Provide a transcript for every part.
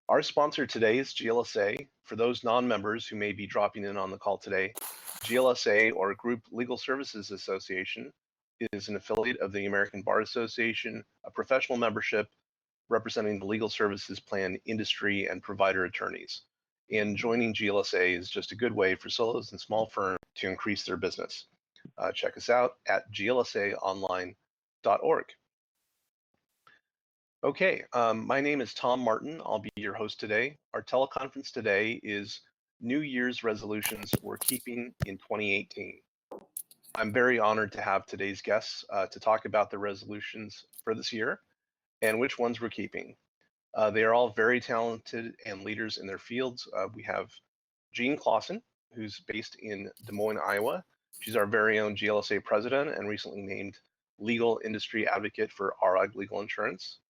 Our sponsor today is GLSA. For those non-members who may be dropping in on the call today, GLSA, or Group Legal Services Association, is an affiliate of the American Bar Association, a professional membership representing the legal services plan industry and provider attorneys. And joining GLSA is just a good way for solos and small firms to increase their business. Check us out at glsaonline.org. Okay, my name is Tom Martin. I'll be your host today. Our teleconference today is New Year's resolutions we're keeping in 2018. I'm very honored to have today's guests to talk about the resolutions for this year and which ones we're keeping. They are all very talented and leaders in their fields. We have Jean Clausen, who's based in Des Moines, Iowa. She's our very own GLSA president and recently named legal industry advocate for ROG Legal Insurance.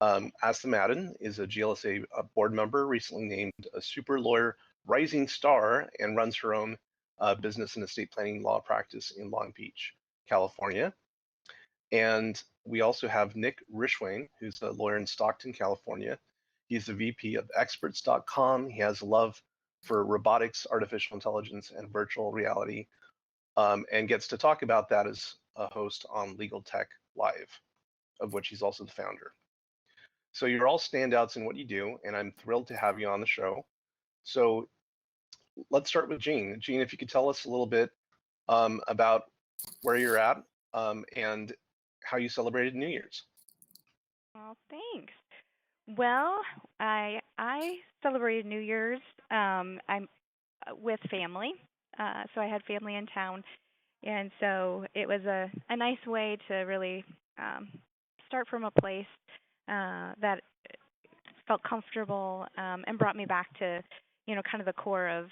Asta Madden is a GLSA board member, recently named a super lawyer rising star, and runs her own business and estate planning law practice in Long Beach, California. And we also have Nick Rishwain, who's a lawyer in Stockton, California. He's the VP of experts.com. He has a love for robotics, artificial intelligence, and virtual reality, and gets to talk about that as a host on Legal Tech Live, of which he's also the founder. So you're all standouts in what you do, and I'm thrilled to have you on the show. So let's start with Jean. Jean, if you could tell us a little bit about where you're at and how you celebrated New Year's. Well, thanks. Well, I celebrated New Year's. I'm with family, so I had family in town, and so it was a nice way to really start from a place that felt comfortable and brought me back to, kind of the core of,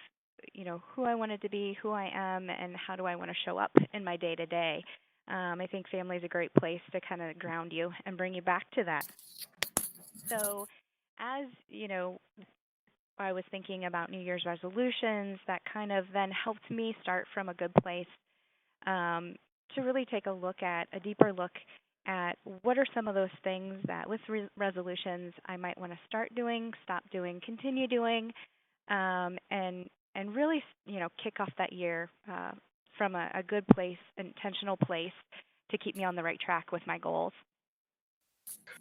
who I wanted to be, who I am, and how do I want to show up in my day to day. I think family is a great place to kind of ground you and bring you back to that. So, as I was thinking about New Year's resolutions, that kind of then helped me start from a good place to really take a deeper look at what are some of those things that with resolutions I might want to start doing, stop doing, continue doing, and really kick off that year from a good place, intentional place to keep me on the right track with my goals.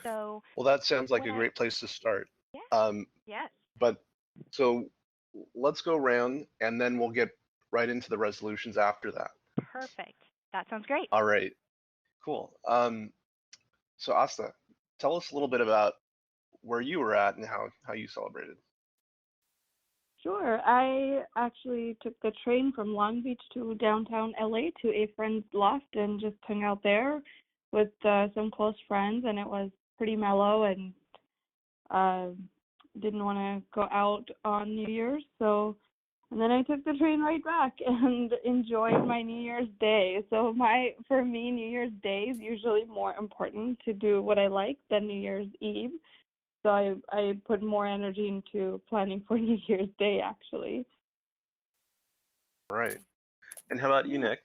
So Well, that sounds like what a I great place to start. yeah Um, yes but so let's go around and then we'll get right into the resolutions after that. perfect. That sounds great. All right, cool. So Asta, tell us a little bit about where you were at and how you celebrated. Sure. I actually took the train from Long Beach to downtown LA to a friend's loft and just hung out there with some close friends, and it was pretty mellow and uh, didn't want to go out on New Year's. So, and then I took the train right back and enjoyed my New Year's Day. So for me, New Year's Day is usually more important to do what I like than New Year's Eve. So I put more energy into planning for New Year's Day, actually. All right. And how about you, Yeah. Nick?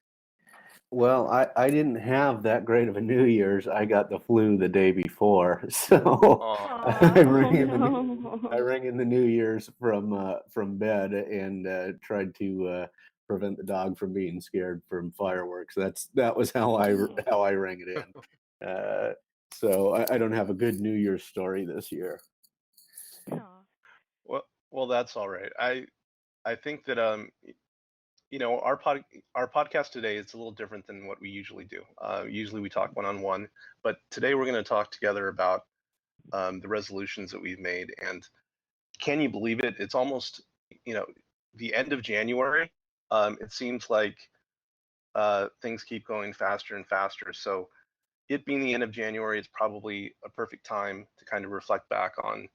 Well, I didn't have that great of a New Year's. I got the flu the day before, so Oh, I Aw, oh rang in I no. rang in the New Year's from bed and tried to prevent the dog from being scared from fireworks. That was Oh, how I rang it in. So I don't have a good New Year's story this year. oh, well, that's all right. I think that our podcast today is a little different than what we usually do. Usually we talk one on one, but today we're going to talk together about the resolutions that we've made. And can you believe it? It's almost you know the end of January. It seems like things keep going faster and faster. So it being the end of January, it's probably a perfect time to kind of reflect back on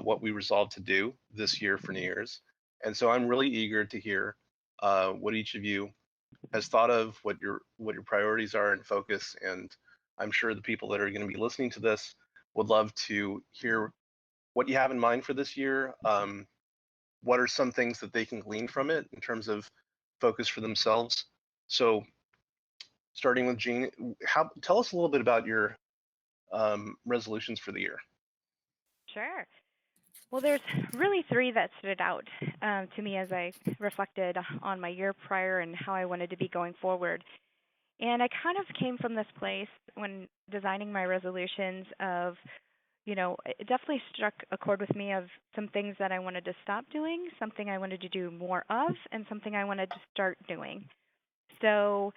what we resolved to do this year for New Year's. And so I'm really eager to hear what each of you has thought of, what your priorities are and focus. And I'm sure the people that are going to be listening to this would love to hear what you have in mind for this year. What are some things that they can glean from it in terms of focus for themselves? So starting with Jean, tell us a little bit about your resolutions for the year. sure. Well, there's really three that stood out to me as I reflected on my year prior and how I wanted to be going forward. And I kind of came from this place when designing my resolutions of, it definitely struck a chord with me of some things that I wanted to stop doing, something I wanted to do more of, and something I wanted to start doing. So,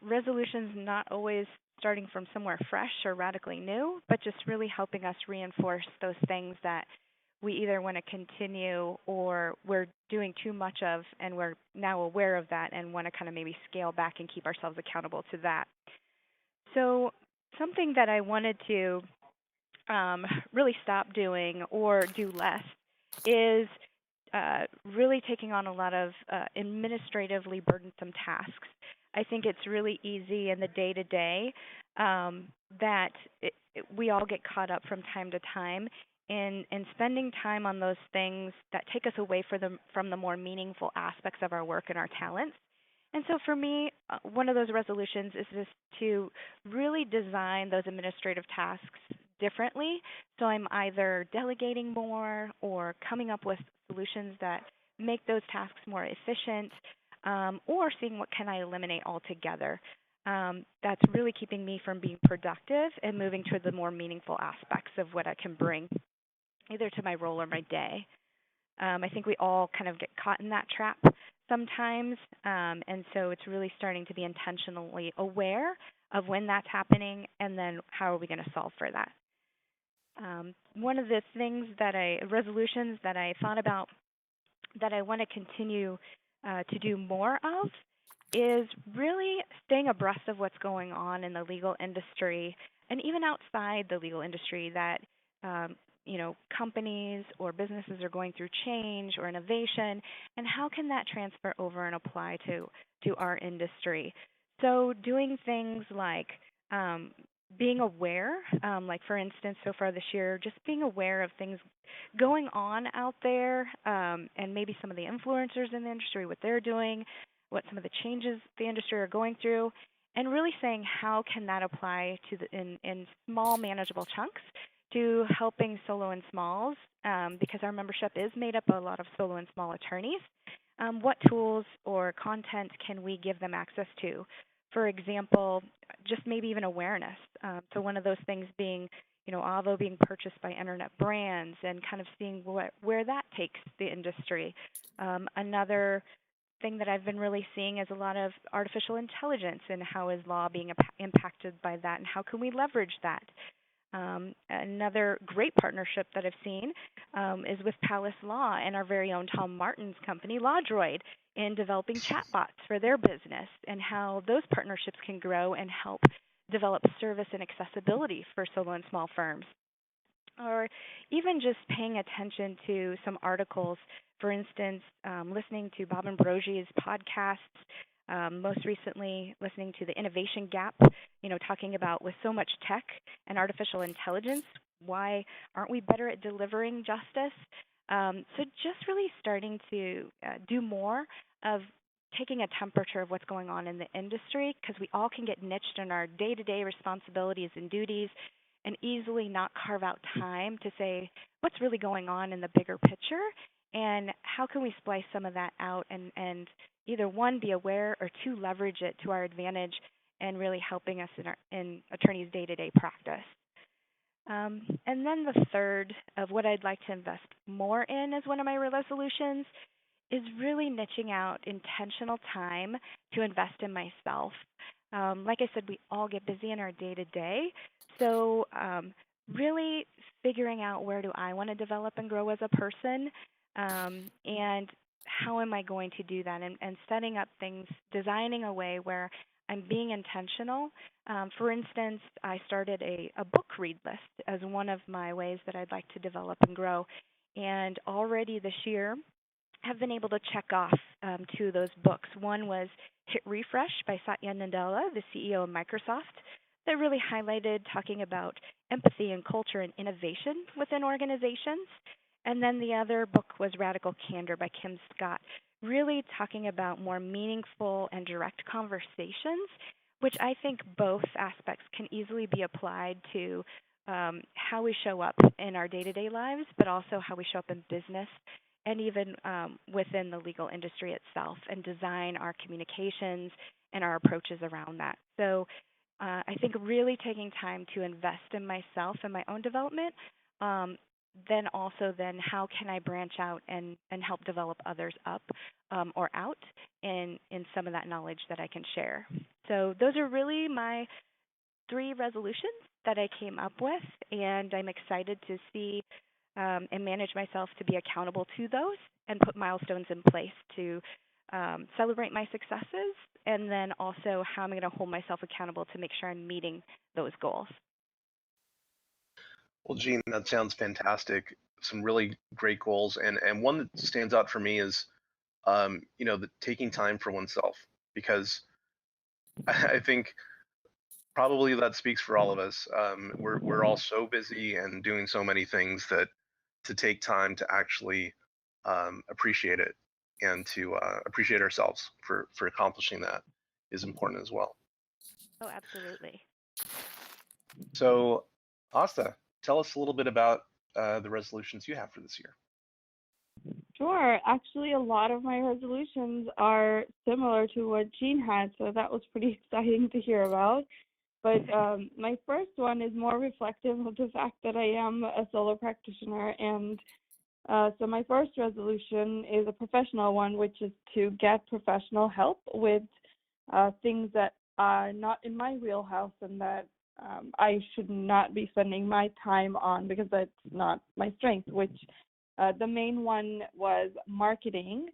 resolutions not always starting from somewhere fresh or radically new, but just really helping us reinforce those things that we either want to continue or we're doing too much of and we're now aware of that and want to kind of maybe scale back and keep ourselves accountable to that. So, something that I wanted to really stop doing or do less is really taking on a lot of administratively burdensome tasks. I think it's really easy in the day to day that we all get caught up from time to time in spending time on those things that take us away from the more meaningful aspects of our work and our talents. And so for me, one of those resolutions is just to really design those administrative tasks differently. So I'm either delegating more or coming up with solutions that make those tasks more efficient, or seeing what can I eliminate altogether. That's really keeping me from being productive and moving toward the more meaningful aspects of what I can bring either to my role or my day. I think we all kind of get caught in that trap sometimes, and so it's really starting to be intentionally aware of when that's happening and then how are we going to solve for that. One of the resolutions that I thought about that I want to continue to do more of is really staying abreast of what's going on in the legal industry and even outside the legal industry that companies or businesses are going through change or innovation, and how can that transfer over and apply to our industry. So doing things like being aware, like for instance, so far this year, just being aware of things going on out there, and maybe some of the influencers in the industry, what they're doing, what some of the changes the industry are going through, and really saying how can that apply to in small, manageable chunks to helping solo and smalls, because our membership is made up of a lot of solo and small attorneys. What tools or content can we give them access to? For example, just maybe even awareness. So one of those things being, Avvo being purchased by internet brands and kind of seeing where that takes the industry. Another thing that I've been really seeing is a lot of artificial intelligence and how is law being impacted by that and how can we leverage that. Another great partnership that I've seen is with Palace Law and our very own Tom Martin's company, LawDroid, in developing chatbots for their business and how those partnerships can grow and help develop service and accessibility for solo and small firms. Or even just paying attention to some articles, for instance, listening to Bob Ambrosi's podcasts, most recently listening to the Innovation Gap, talking about with so much tech and artificial intelligence, why aren't we better at delivering justice? So just really starting to do more of taking a temperature of what's going on in the industry, because we all can get niched in our day-to-day responsibilities and duties and easily not carve out time to say what's really going on in the bigger picture and how can we splice some of that out and either one, be aware, or two, leverage it to our advantage and really helping us in attorneys' day-to-day practice. And then the third of what I'd like to invest more in as one of my resolutions is really niching out intentional time to invest in myself. Like I said, we all get busy in our day-to-day, so really figuring out where do I want to develop and grow as a person, and how am I going to do that, and setting up things, designing a way where I'm being intentional. For instance, I started a book read list as one of my ways that I'd like to develop and grow, and already this year have been able to check off two of those books. One was Hit Refresh by Satya Nadella, the CEO of Microsoft, that really highlighted talking about empathy and culture and innovation within organizations. And then the other book was Radical Candor by Kim Scott, really talking about more meaningful and direct conversations, which I think both aspects can easily be applied to how we show up in our day-to-day lives, but also how we show up in business and even within the legal industry itself, and design our communications and our approaches around that. So I think really taking time to invest in myself and my own development, then also then how can I branch out and help develop others up or out in some of that knowledge that I can share. So those are really my 3 resolutions that I came up with, and I'm excited to see and manage myself to be accountable to those and put milestones in place to celebrate my successes, and then also how I'm going to hold myself accountable to make sure I'm meeting those goals. Well, Jean, that sounds fantastic. Some really great goals, and one that stands out for me is, the taking time for oneself, because I think probably that speaks for all of us. We're all so busy and doing so many things that to take time to actually appreciate it and to appreciate ourselves for accomplishing that is important as well. Oh, absolutely. So, Asta, tell us a little bit about the resolutions you have for this year. Sure. Actually, a lot of my resolutions are similar to what Jean had, so that was pretty exciting to hear about. But my first one is more reflective of the fact that I am a solo practitioner. And so my first resolution is a professional one, which is to get professional help with things that are not in my wheelhouse and that I should not be spending my time on because that's not my strength, which the main one was marketing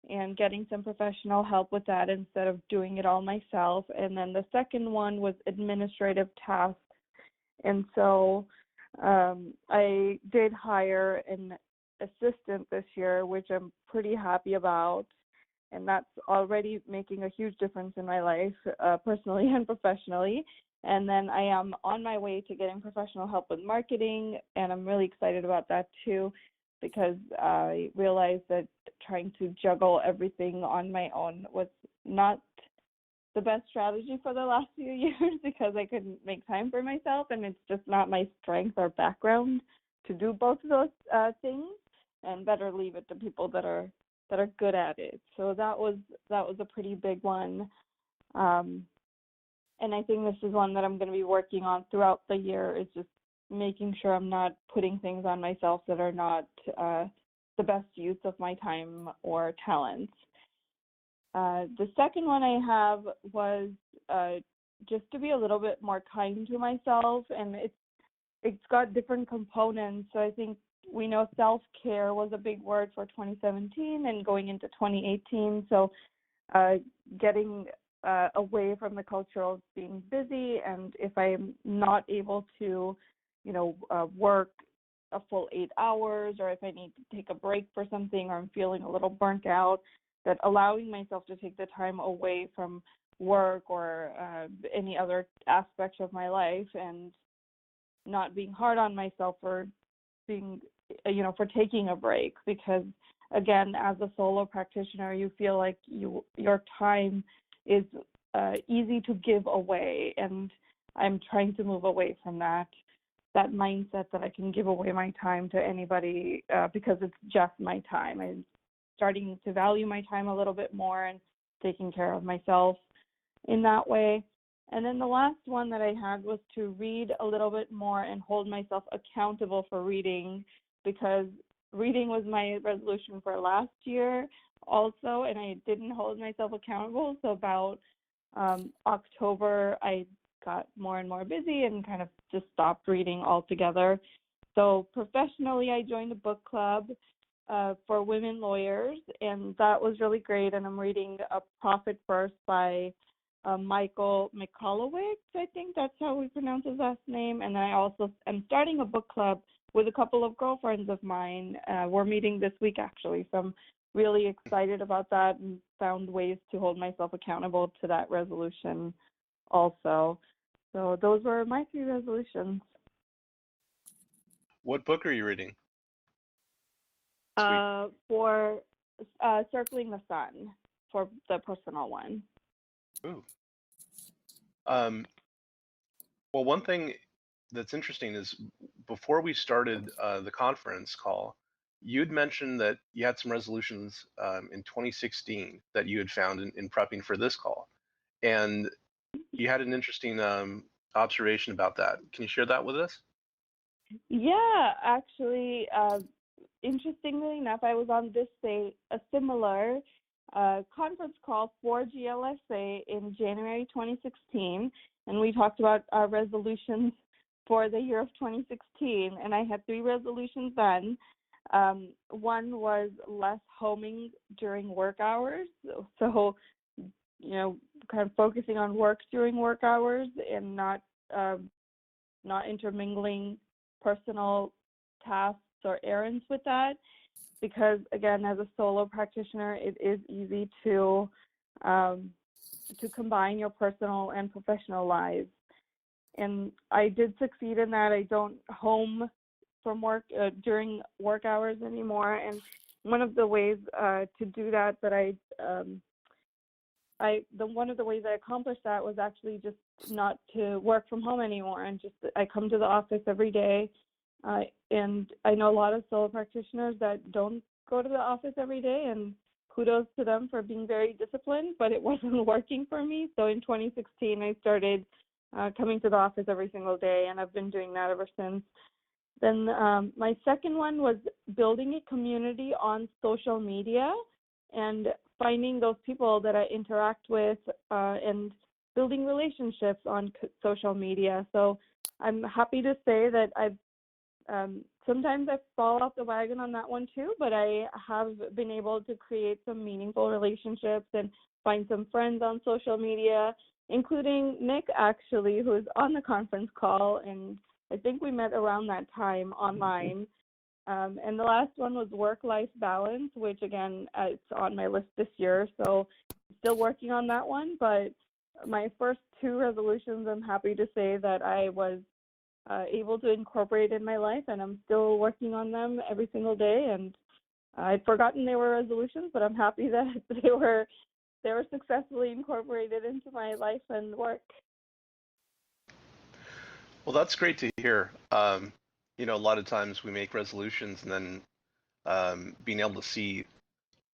and getting some professional help with that instead of doing it all myself. And then the second one was administrative tasks. And so I did hire an assistant this year, which I'm pretty happy about. And that's already making a huge difference in my life, personally and professionally. And then I am on my way to getting professional help with marketing, and I'm really excited about that too, because I realized that trying to juggle everything on my own was not the best strategy for the last few years because I couldn't make time for myself, and it's just not my strength or background to do both of those things, and better leave it to people that are good at it. So that was a pretty big one. And I think this is one that I'm going to be working on throughout the year, is just making sure I'm not putting things on myself that are not the best use of my time or talents. The second one I have was just to be a little bit more kind to myself, and it's got different components. So I think we know self-care was a big word for 2017 and going into 2018. So getting away from the culture of being busy, and if I'm not able to, work a full 8 hours, or if I need to take a break for something, or I'm feeling a little burnt out, that allowing myself to take the time away from work or any other aspects of my life, and not being hard on myself for being, for taking a break, because again, as a solo practitioner, you feel like your time is easy to give away, and I'm trying to move away from that mindset that I can give away my time to anybody because it's just my time. I'm starting to value my time a little bit more and taking care of myself in that way. And then the last one that I had was to read a little bit more and hold myself accountable for reading, because reading was my resolution for last year also, and I didn't hold myself accountable. So about October, I got more and more busy and kind of just stopped reading altogether. So professionally, I joined a book club for women lawyers, and that was really great. And I'm reading A Profit First by Michael Michalowicz, I think that's how we pronounce his last name. And then I also am starting a book club with a couple of girlfriends of mine. We're meeting this week, actually, so I'm really excited about that and found ways to hold myself accountable to that resolution also. So those were my 3 resolutions. What book are you reading? For Circling the Sun, for the personal one. Ooh. Well, one thing that's interesting is before we started the conference call, you'd mentioned that you had some resolutions in 2016 that you had found in prepping for this call, and you had an interesting observation about that. Can you share that with us? Yeah, actually, interestingly enough, I was on a similar conference call for GLSA in January 2016, and we talked about our resolutions for the year of 2016, and I had 3 resolutions then. One was less homing during work hours, so kind of focusing on work during work hours and not intermingling personal tasks or errands with that, because again, as a solo practitioner, it is easy to combine your personal and professional lives. And I did succeed in that. I don't home from work during work hours anymore. And one of the ways to do that one of the ways I accomplished that was actually just not to work from home anymore, and just I come to the office every day. And I know a lot of solo practitioners that don't go to the office every day, and kudos to them for being very disciplined, but it wasn't working for me. So in 2016, I started coming to the office every single day, and I've been doing that ever since. Then my second one was building a community on social media and finding those people that I interact with and building relationships on social media. So I'm happy to say that I've sometimes I fall off the wagon on that one too, but I have been able to create some meaningful relationships and find some friends on social media, including Nick, actually, who is on the conference call, and I think we met around that time online. And the last one was work-life balance, which again, it's on my list this year, so still working on that one. But my first 2 resolutions, I'm happy to say that I was able to incorporate in my life, and I'm still working on them every single day. And I'd forgotten they were resolutions, but I'm happy that they were successfully incorporated into my life and work. Well, that's great to hear. A lot of times we make resolutions and then being able to see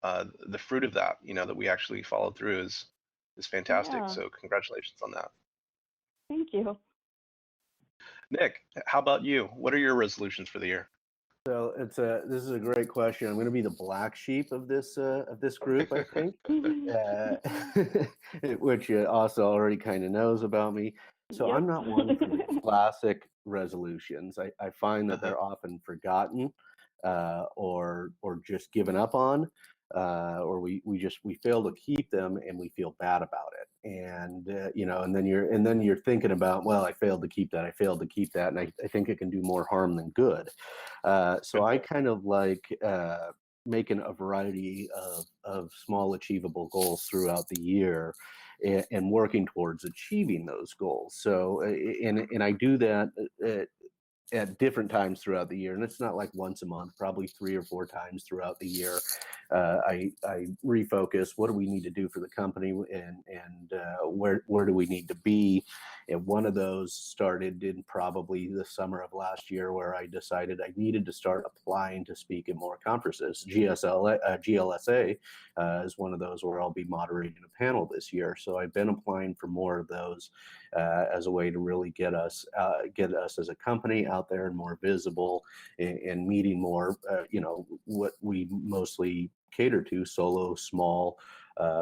the fruit of that, that we actually followed through is fantastic. Yeah. So congratulations on that. Thank you. Nick, how about you? What are your resolutions for the year? So this is a great question. I'm going to be the black sheep of this group, I think, which also already kind of knows about me. So Yep. I'm not one for the classic resolutions. I find that they're often forgotten or just given up on, or we fail to keep them and we feel bad about it. And and then you're thinking about, well, I failed to keep that, and I think it can do more harm than good. So I kind of like making a variety of small achievable goals throughout the year and working towards achieving those goals. So and I do that at different times throughout the year, and it's not like once a month, probably 3 or 4 times throughout the year. I refocus, what do we need to do for the company, and where do we need to be. And one of those started in probably the summer of last year, where I decided I needed to start applying to speak at more conferences. GLSA is one of those where I'll be moderating a panel this year. So I've been applying for more of those as a way to really get us as a company out there and more visible, and meeting more, what we mostly cater to, solo, small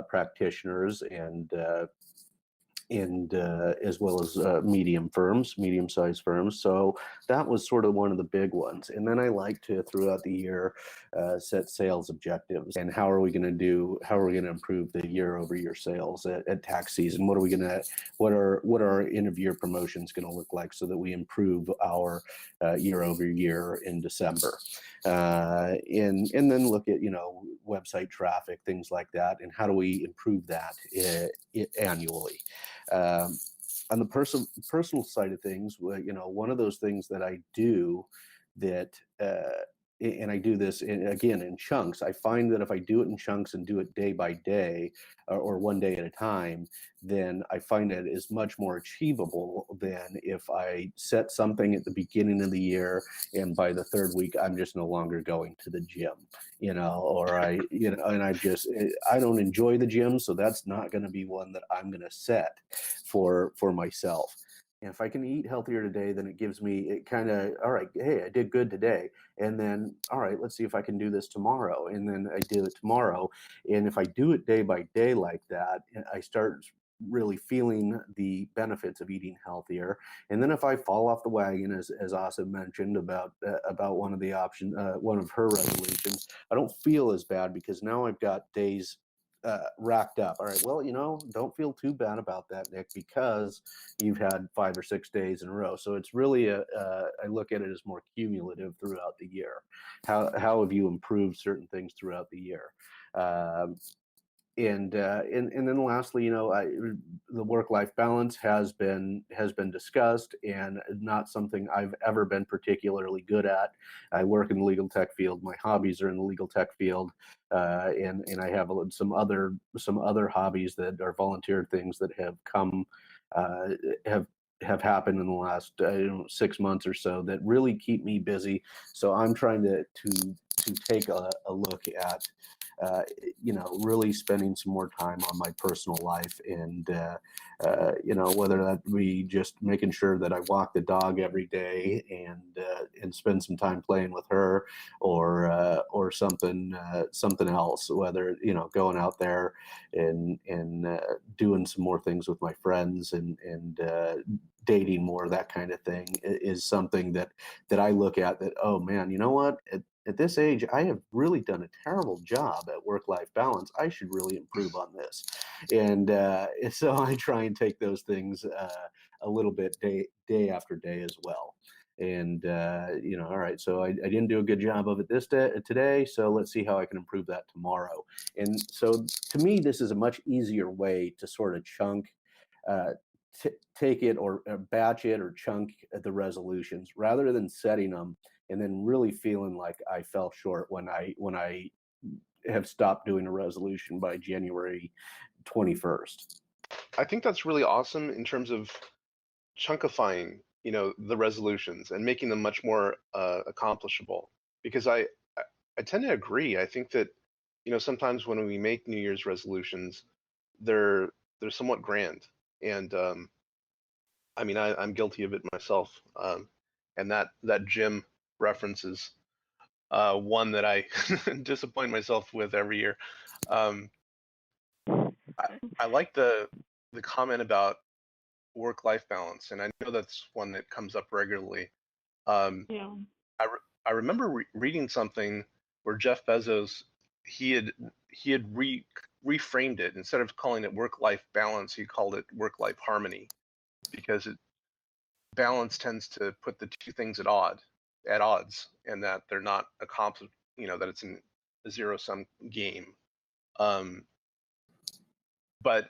practitioners, and as well as medium-sized firms. So that was sort of one of the big ones. And then I like to, throughout the year, set sales objectives. And how are we going to improve the year-over-year sales at tax season? What are our end-of-year promotions going to look like, so that we improve our year-over-year in December? And then look at website traffic, things like that, and how do we improve that annually. On the personal side of things, one of those things that I do that and I do this again in chunks. I find that if I do it in chunks and do it day by day, or one day at a time, then I find that it is much more achievable than if I set something at the beginning of the year and by the third week I'm just no longer going to the gym, or and I don't enjoy the gym, so that's not going to be one that I'm going to set for myself. And if I can eat healthier today, then it gives me it kind of, all right, hey, I did good today. And then, all right, let's see if I can do this tomorrow. And then I do it tomorrow. And if I do it day by day like that, I start really feeling the benefits of eating healthier. And then if I fall off the wagon, as Asa mentioned about one of the one of her resolutions, I don't feel as bad because now I've got days racked up. All right, well, don't feel too bad about that, Nick, because you've had 5 or 6 days in a row. So it's really I look at it as more cumulative throughout the year. How have you improved certain things throughout the year? And then lastly, the work-life balance has been discussed, and not something I've ever been particularly good at. I work in the legal tech field. My hobbies are in the legal tech field, and I have some other hobbies that are volunteer things that have come have happened in the last 6 months or so that really keep me busy. So I'm trying to take a look at really spending some more time on my personal life, and whether that be just making sure that I walk the dog every day and spend some time playing with her, or something else, whether going out there and doing some more things with my friends, and dating more, that kind of thing is something that I look at, that, oh man, you know what, at this age, I have really done a terrible job at work-life balance. I should really improve on this. And so I try and take those things a little bit day after day as well. And, all right, so I didn't do a good job of it today, so let's see how I can improve that tomorrow. And so to me, this is a much easier way to sort of chunk, take it or batch it or chunk the resolutions, rather than setting them and then really feeling like I fell short when I have stopped doing a resolution by January 21st. I think that's really awesome in terms of chunkifying, the resolutions and making them much more accomplishable. Because I tend to agree. I think that, sometimes when we make New Year's resolutions, they're somewhat grand, and I mean, I'm guilty of it myself. And that gym reference is one that I disappoint myself with every year. I like the comment about work-life balance, and I know that's one that comes up regularly. Yeah. I remember reading something where Jeff Bezos, he had reframed it. Instead of calling it work-life balance, he called it work-life harmony, because balance tends to put the two things at odds, and that they're not accomplished. That it's a zero-sum game. But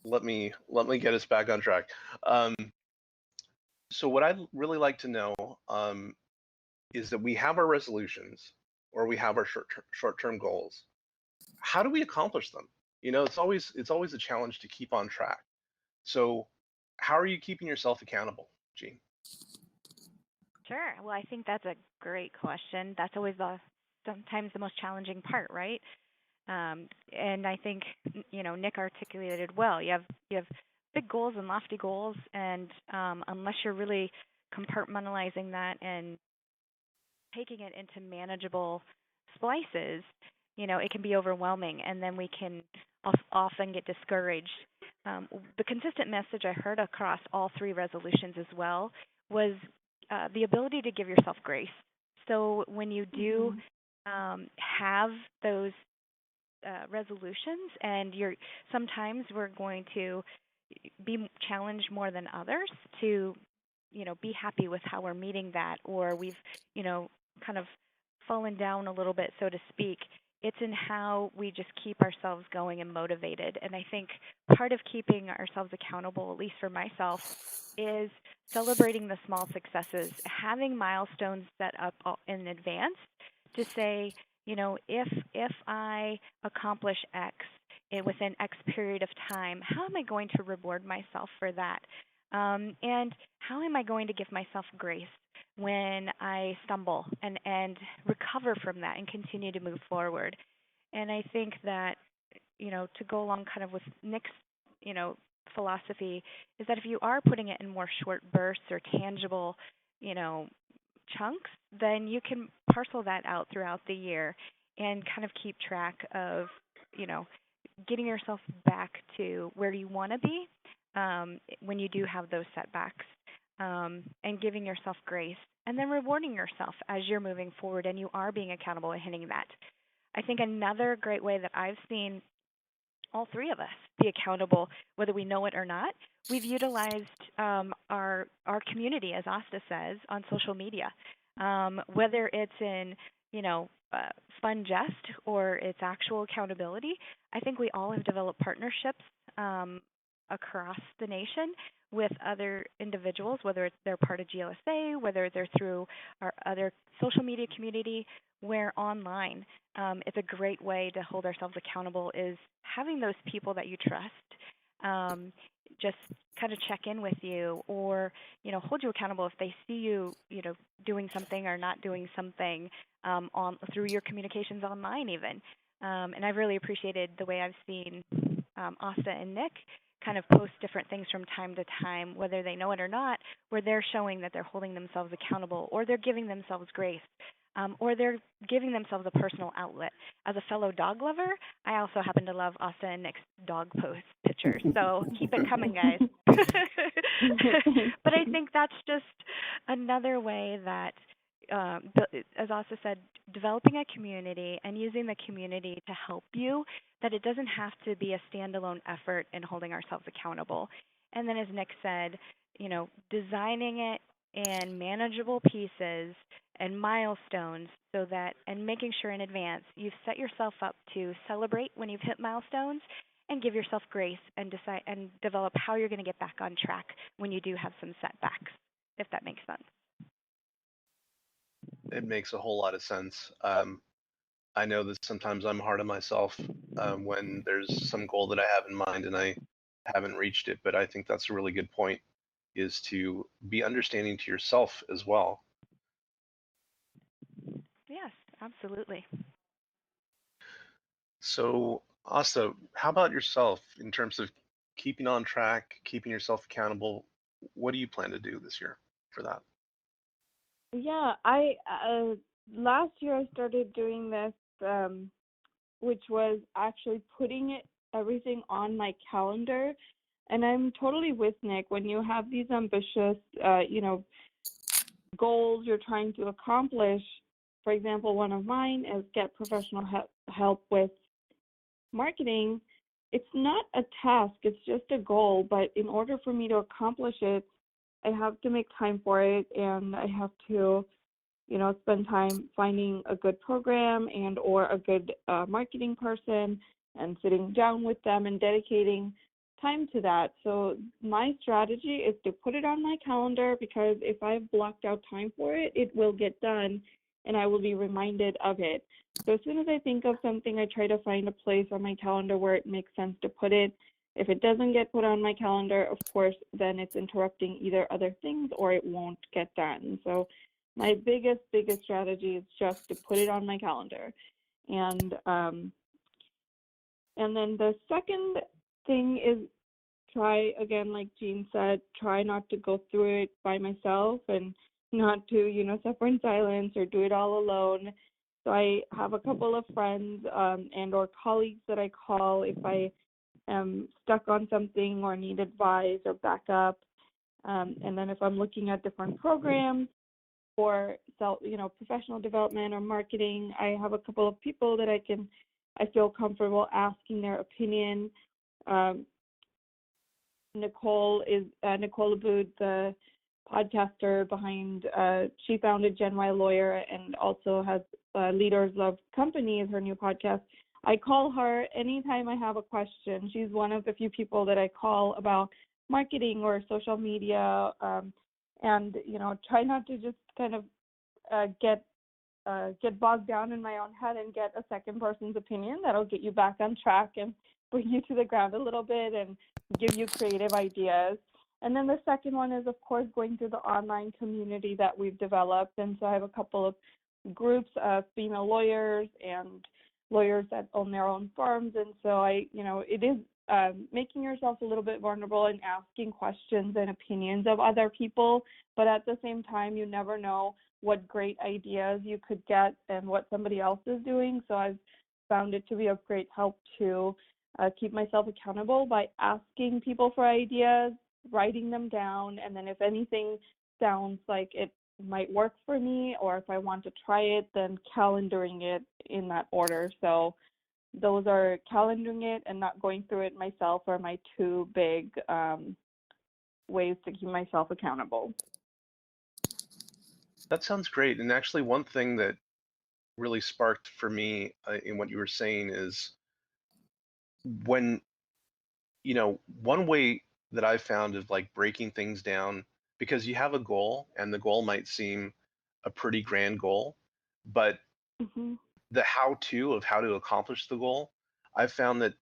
let me get us back on track. So what I'd really like to know is that we have our resolutions, or we have our short-term goals. How do we accomplish them? It's always a challenge to keep on track. So how are you keeping yourself accountable, Jean? Sure. Well, I think that's a great question. That's always sometimes the most challenging part, right? And I think Nick articulated well. You have big goals and lofty goals, and unless you're really compartmentalizing that and taking it into manageable splices, it can be overwhelming, and then we can often get discouraged. The consistent message I heard across all 3 resolutions as well was the ability to give yourself grace. So when you do have those resolutions, and sometimes we're going to be challenged more than others to be happy with how we're meeting that, or we've kind of fallen down a little bit, so to speak. It's in how we just keep ourselves going and motivated. And I think part of keeping ourselves accountable, at least for myself, is celebrating the small successes, having milestones set up in advance to say, if I accomplish X within X period of time, how am I going to reward myself for that? And how am I going to give myself grace when I stumble and recover from that and continue to move forward? And I think that, to go along kind of with Nick's, philosophy, is that if you are putting it in more short bursts or tangible, chunks, then you can parcel that out throughout the year and kind of keep track of, getting yourself back to where you want to be when you do have those setbacks, and giving yourself grace and then rewarding yourself as you're moving forward and you are being accountable and hitting that. I think another great way that I've seen all three of us be accountable, whether we know it or not, we've utilized our community, as Asta says, on social media, whether it's in fun jest or it's actual accountability. I think we all have developed partnerships across the nation with other individuals, whether they're part of GLSA, whether they're through our other social media community, where online it's a great way to hold ourselves accountable is having those people that you trust just kind of check in with you or, hold you accountable if they see you, doing something or not doing something through your communications online even. And I've really appreciated the way I've seen Asta and Nick kind of post different things from time to time, whether they know it or not, where they're showing that they're holding themselves accountable or they're giving themselves grace. Or they're giving themselves a personal outlet. As a fellow dog lover, I also happen to love Asta and Nick's dog post pictures. So keep it coming, guys. But I think that's just another way that, as Asta said, developing a community and using the community to help you, that it doesn't have to be a standalone effort in holding ourselves accountable. And then as Nick said, designing it in manageable pieces and milestones so that, and making sure in advance you've set yourself up to celebrate when you've hit milestones and give yourself grace and decide and develop how you're going to get back on track when you do have some setbacks, if that makes sense. It makes a whole lot of sense. I know that sometimes I'm hard on myself when there's some goal that I have in mind and I haven't reached it, but I think that's a really good point, is to be understanding to yourself as well. Yes, absolutely. So, Asta, how about yourself in terms of keeping on track, keeping yourself accountable? What do you plan to do this year for that? Yeah, I last year I started doing this, which was actually putting everything on my calendar. And I'm totally with Nick. When you have these ambitious, goals you're trying to accomplish, for example, one of mine is get professional help with marketing. It's not a task, it's just a goal. But in order for me to accomplish it, I have to make time for it, and I have to, spend time finding a good program and or a good marketing person and sitting down with them and dedicating time to that. So my strategy is to put it on my calendar, because if I've blocked out time for it, it will get done and I will be reminded of it. So as soon as I think of something, I try to find a place on my calendar where it makes sense to put it. If it doesn't get put on my calendar, of course, then it's interrupting either other things or it won't get done. So my biggest strategy is just to put it on my calendar. And then the second thing is try, again, like Jean said, try not to go through it by myself and not to, suffer in silence or do it all alone. So I have a couple of friends and or colleagues that I call if I am stuck on something or need advice or backup. And then if I'm looking at different programs for professional development or marketing, I have a couple of people that I feel comfortable asking their opinion. Nicole Abood, the podcaster behind, she founded Gen Y Lawyer and also has Leaders Love Company is her new podcast. I call her anytime I have a question. She's one of the few people that I call about marketing or social media, and try not to just kind of get get bogged down in my own head and get a second person's opinion that'll get you back on track and bring you to the ground a little bit and give you creative ideas. And then the second one is, of course, going through the online community that we've developed. And so I have a couple of groups of female lawyers and lawyers that own their own firms. And so it is making yourself a little bit vulnerable and asking questions and opinions of other people. But at the same time, you never know what great ideas you could get and what somebody else is doing. So I've found it to be of great help to keep myself accountable by asking people for ideas, writing them down, and then if anything sounds like it might work for me, or if I want to try it, then calendaring it in that order. So those are calendaring it and not going through it myself are my two big ways to keep myself accountable. That sounds great. And actually, one thing that really sparked for me in what you were saying is when, one way that I found of like breaking things down, because you have a goal and the goal might seem a pretty grand goal, but Mm-hmm. the how-to of how to accomplish the goal, I've found that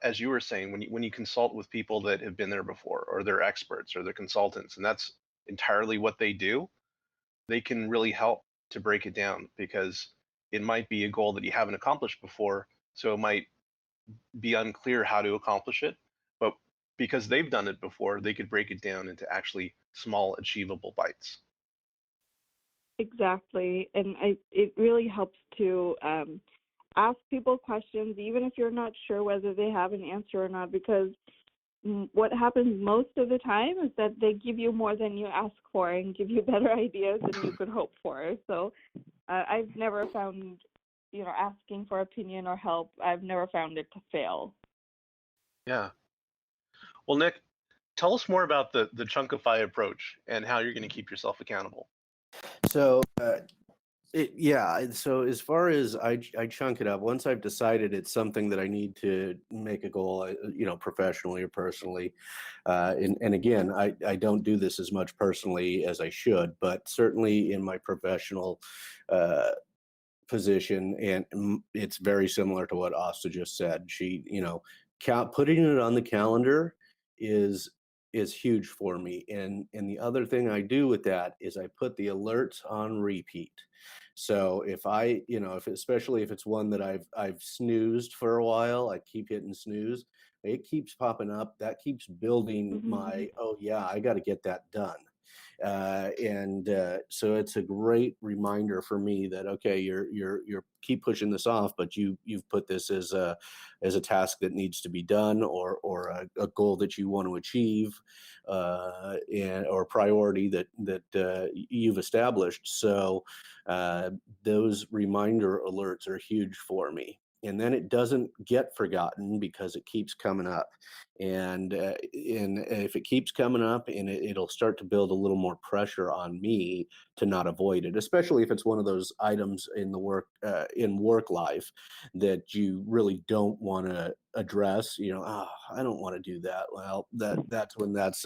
as you were saying, when you consult with people that have been there before, or they're experts or they're consultants, and that's entirely what they do, they can really help to break it down, because it might be a goal that you haven't accomplished before, so it might be unclear how to accomplish it, but because they've done it before, they could break it down into actually small achievable bites. Exactly. And it really helps to ask people questions, even if you're not sure whether they have an answer or not, because what happens most of the time is that they give you more than you ask for and give you better ideas than you could hope for. So I've never found, asking for opinion or help, I've never found it to fail. Yeah. Well, Nick, tell us more about the Chunkify approach and how you're going to keep yourself accountable. So so as far as I chunk it up, once I've decided it's something that I need to make a goal, professionally or personally, and again, I don't do this as much personally as I should, but certainly in my professional position, and it's very similar to what Asta just said. She, putting it on the calendar is huge for me. And the other thing I do with that is I put the alerts on repeat. So if especially if it's one that I've snoozed for a while, I keep hitting snooze. It keeps popping up. That keeps building my, oh yeah, I got to get that done. So it's a great reminder for me that, okay, you're keep pushing this off, but you've put this as a task that needs to be done, or a goal that you want to achieve, or a priority that you've established. So those reminder alerts are huge for me. And then it doesn't get forgotten because it keeps coming up. And if it keeps coming up, and it'll start to build a little more pressure on me to not avoid it, especially if it's one of those items in the work life that you really don't want to address. I don't want to do that. Well, that's when that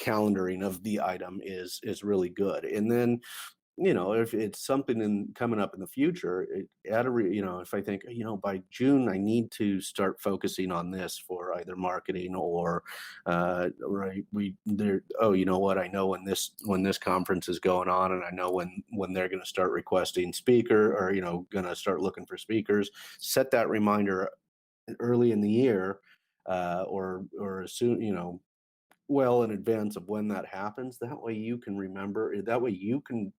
calendaring of the item is really good. And then if it's something coming up in the future, if I think, by June, I need to start focusing on this for either marketing or, you know what, I know when this conference is going on, and I know when they're going to start requesting speaker, or, going to start looking for speakers, set that reminder early in the year, or as soon, well in advance of when that happens. That way you can remember, that way you can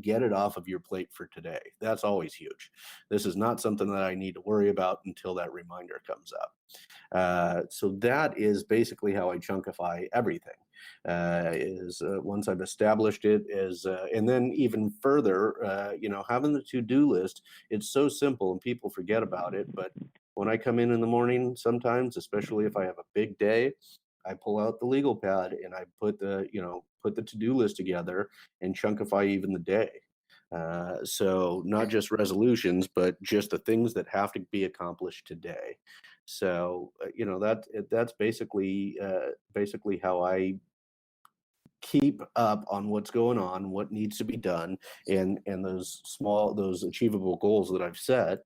get it off of your plate for today. That's always huge. This is not something that I need to worry about until that reminder comes up. So that is basically how I chunkify everything. Once I've established it and then even further, having the to-do list, it's so simple and people forget about it. But when I come in the morning, sometimes, especially if I have a big day, I pull out the legal pad and I put the to-do list together and chunkify even the day. So not just resolutions, but just the things that have to be accomplished today. So that's basically how I keep up on what's going on, what needs to be done, and those achievable goals that I've set,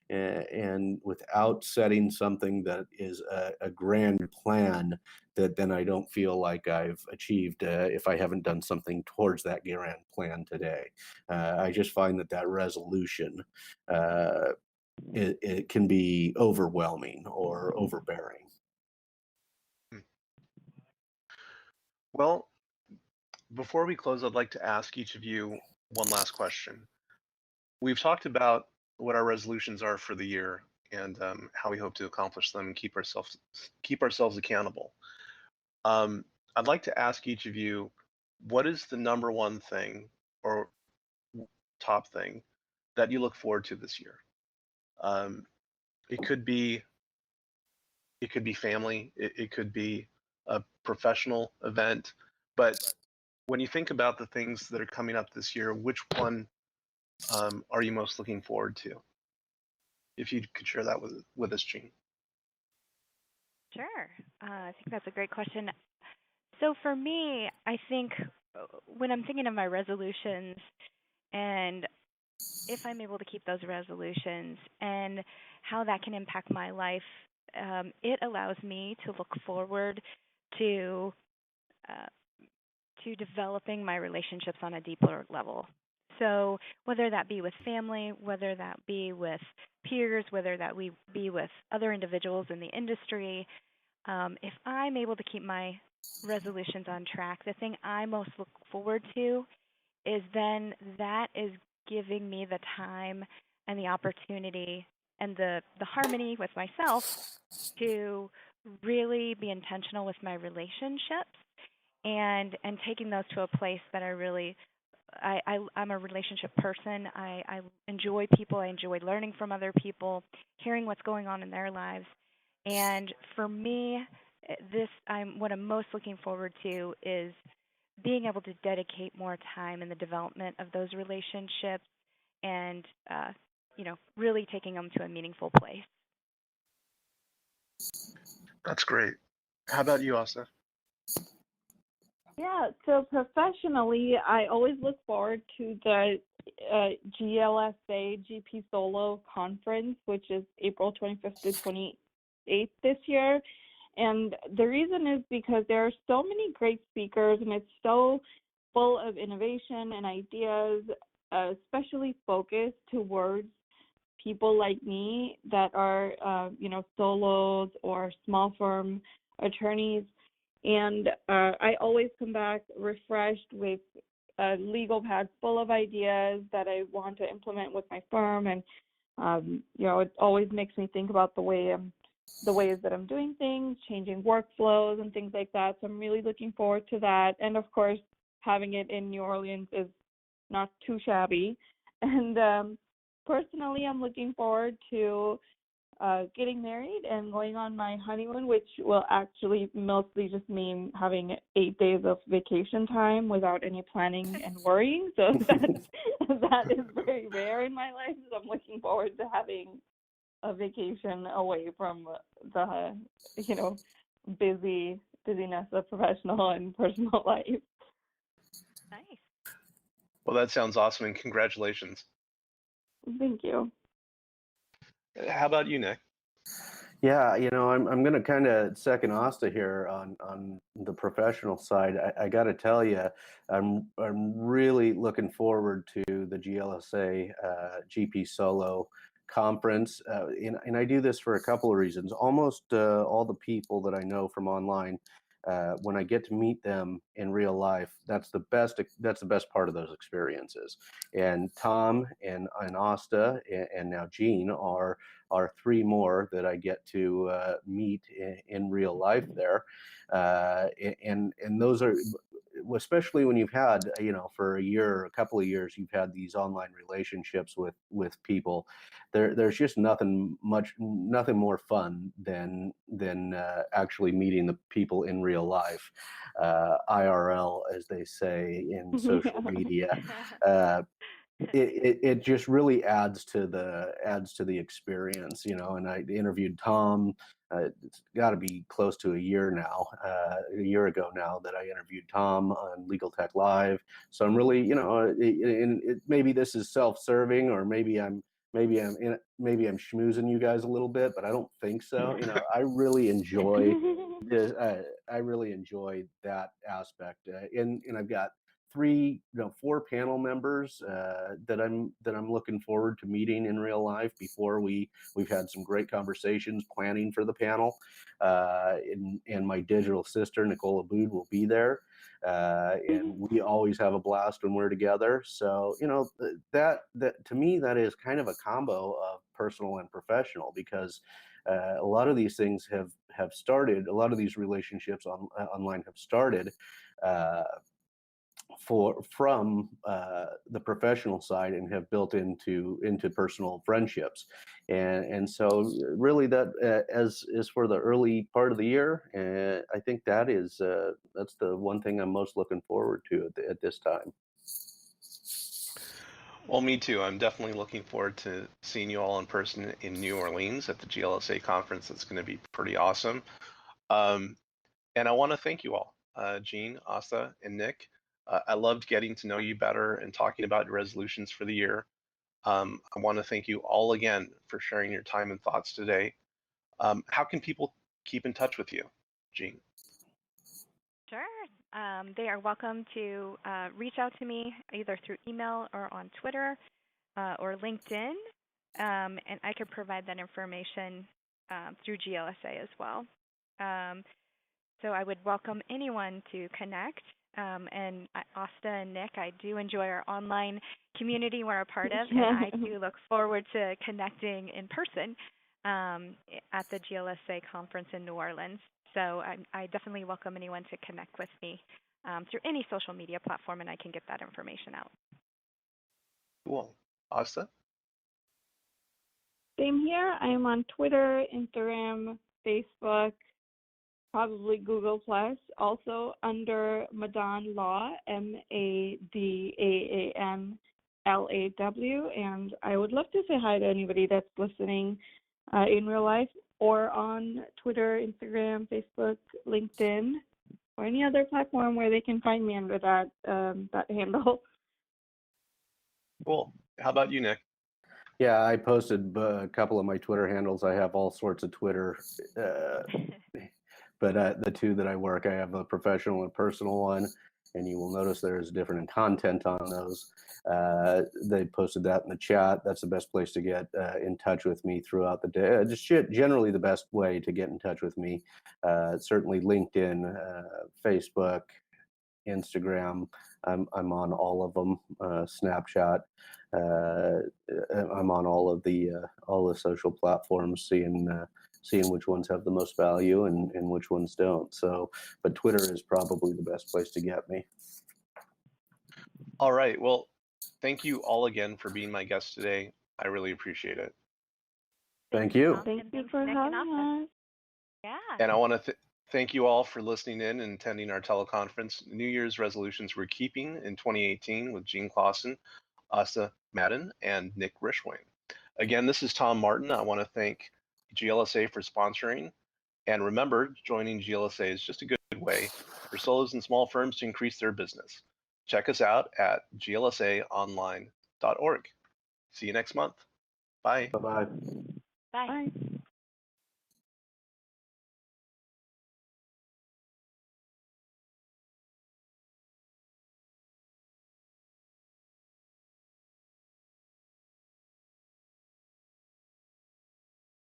and without setting something that is a grand plan that then I don't feel like I've achieved if I haven't done something towards that grand plan today. I just find that resolution uh, it can be overwhelming or overbearing. Hmm. Well, before we close, I'd like to ask each of you one last question. We've talked about what our resolutions are for the year and how we hope to accomplish them and keep ourselves accountable. Um, I'd like to ask each of you, what is the number one thing or top thing that you look forward to this year? Um, it could be family, it could be a professional event, but when you think about the things that are coming up this year, which one are you most looking forward to? If you could share that with us, Jean. Sure. I think that's a great question. So for me, I think when I'm thinking of my resolutions and if I'm able to keep those resolutions and how that can impact my life, it allows me to look forward to uh, developing my relationships on a deeper level. So whether that be with family, whether that be with peers, whether that we be with other individuals in the industry, if I'm able to keep my resolutions on track, the thing I most look forward to is then that is giving me the time and the opportunity and the harmony with myself to really be intentional with my relationships and taking those to a place that I really I'm a relationship person. I enjoy people. I enjoy learning from other people, hearing what's going on in their lives. And for me, this I'm what I'm most looking forward to is being able to dedicate more time in the development of those relationships and really taking them to a meaningful place. That's great. How about you, Asta? Yeah, so professionally, I always look forward to the GLSA GP Solo conference, which is April 25th to 28th this year. And the reason is because there are so many great speakers, and it's so full of innovation and ideas, especially focused towards people like me that are, solos or small firm attorneys. And I always come back refreshed with a legal pad full of ideas that I want to implement with my firm. And, it always makes me think about the ways that I'm doing things, changing workflows and things like that. So I'm really looking forward to that. And of course, having it in New Orleans is not too shabby. And personally, I'm looking forward to getting married and going on my honeymoon, which will actually mostly just mean having 8 days of vacation time without any planning and worrying. So that is very rare in my life. So I'm looking forward to having a vacation away from the busyness of professional and personal life. Nice. Well, that sounds awesome, and congratulations. Thank you. How about you, Nick? Yeah, I'm going to kind of second Asta here on the professional side. I got to tell you, I'm really looking forward to the GLSA GP Solo conference, and I do this for a couple of reasons. Almost all the people that I know from online, when I get to meet them in real life, that's the best part of those experiences. And Tom and Asta and now Jean are three more that I get to meet in real life there, and those are, especially when you've had for a year or a couple of years, you've had these online relationships with people. There's just nothing more fun than actually meeting the people in real life, IRL, as they say in social media. it just really adds to the experience, you know. And I interviewed Tom. It's got to be close to a year ago now that I interviewed Tom on Legal Tech Live. So I'm really, you know, maybe this is self-serving, or maybe I'm schmoozing you guys a little bit, but I don't think so. You know, I really enjoy this. I really enjoy that aspect, and I've got four panel members that I'm looking forward to meeting in real life. We've had some great conversations planning for the panel, and my digital sister Nicola Bood will be there, and we always have a blast when we're together. So, you know, that to me, that is kind of a combo of personal and professional, because a lot of these things have started. A lot of these relationships online have started from the professional side, and have built into personal friendships. And so really, that as for the early part of the year, I think that's the one thing I'm most looking forward to at this time. Well, me too. I'm definitely looking forward to seeing you all in person in New Orleans at the GLSA conference. It's going to be pretty awesome. And I want to thank you all, Jean, Asa, and Nick. I loved getting to know you better and talking about your resolutions for the year. I want to thank you all again for sharing your time and thoughts today. How can people keep in touch with you, Jean? Sure. They are welcome to reach out to me either through email or on Twitter or LinkedIn, and I can provide that information through GLSA as well. So I would welcome anyone to connect. And Asta and Nick, I do enjoy our online community we're a part of, and I do look forward to connecting in person at the GLSA conference in New Orleans. So I definitely welcome anyone to connect with me through any social media platform, and I can get that information out. Cool. Asta? Same here. I am on Twitter, Instagram, Facebook, probably Google Plus, also under Madan Law, MADAANLAW. And I would love to say hi to anybody that's listening in real life, or on Twitter, Instagram, Facebook, LinkedIn, or any other platform where they can find me under that handle. Cool. How about you, Nick? Yeah, I posted a couple of my Twitter handles. I have all sorts of Twitter, but the two that I work, I have a professional and personal one, and you will notice there's different content on those. They posted that in the chat. That's the best place to get in touch with me throughout the day. Just generally the best way to get in touch with me. Certainly LinkedIn, Facebook, Instagram. I'm on all of them. Snapchat. I'm on all the social platforms, seeing which ones have the most value and which ones don't. So, but Twitter is probably the best place to get me. All right. Well, thank you all again for being my guest today. I really appreciate it. Thank you. Thank you for having us. Yeah. And I want to thank you all for listening in and attending our teleconference, New Year's Resolutions We're Keeping in 2018 with Jean Clausen, Asa Madden, and Nick Rishwain. Again, this is Tom Martin. I want to thank GLSA for sponsoring. And remember, joining GLSA is just a good way for solos and small firms to increase their business. Check us out at glsaonline.org. See you next month. Bye. Bye-bye. Bye. Bye.